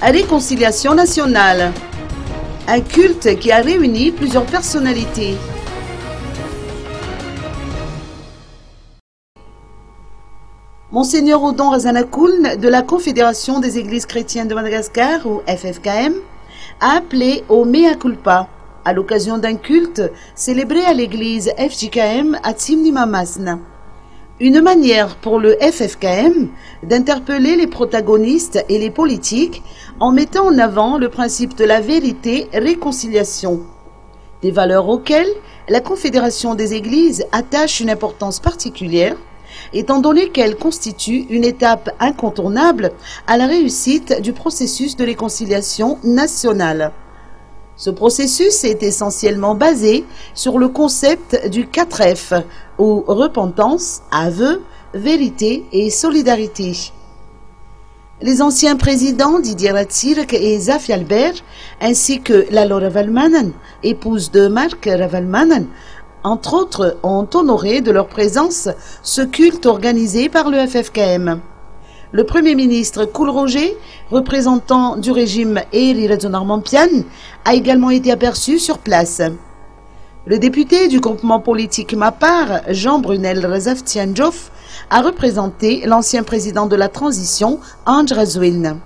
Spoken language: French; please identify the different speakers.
Speaker 1: Réconciliation nationale. Un culte qui a réuni plusieurs personnalités. Monseigneur Odon Razanakoun de la Confédération des Églises chrétiennes de Madagascar, ou FFKM, a appelé au mea culpa à l'occasion d'un culte célébré à l'église FJKM à Tsimnimamasna. Une manière pour le FFKM d'interpeller les protagonistes et les politiques en mettant en avant le principe de la vérité-réconciliation, des valeurs auxquelles la Confédération des Églises attache une importance particulière, étant donné qu'elle constitue une étape incontournable à la réussite du processus de réconciliation nationale. Ce processus est essentiellement basé sur le concept du 4F, ou repentance, aveu, vérité et solidarité. Les anciens présidents Didier Ratsirk et Zafi Albert, ainsi que Lalo Ravalmanan, épouse de Marc Ravalmanan, entre autres, ont honoré de leur présence ce culte organisé par le FFKM. Le Premier ministre Koul Roger, représentant du régime Eri Radzonormampian, a également été aperçu sur place. Le député du groupement politique Mapar, Jean-Brunel Razaftiandjof, a représenté l'ancien président de la transition, Ange Razouilne.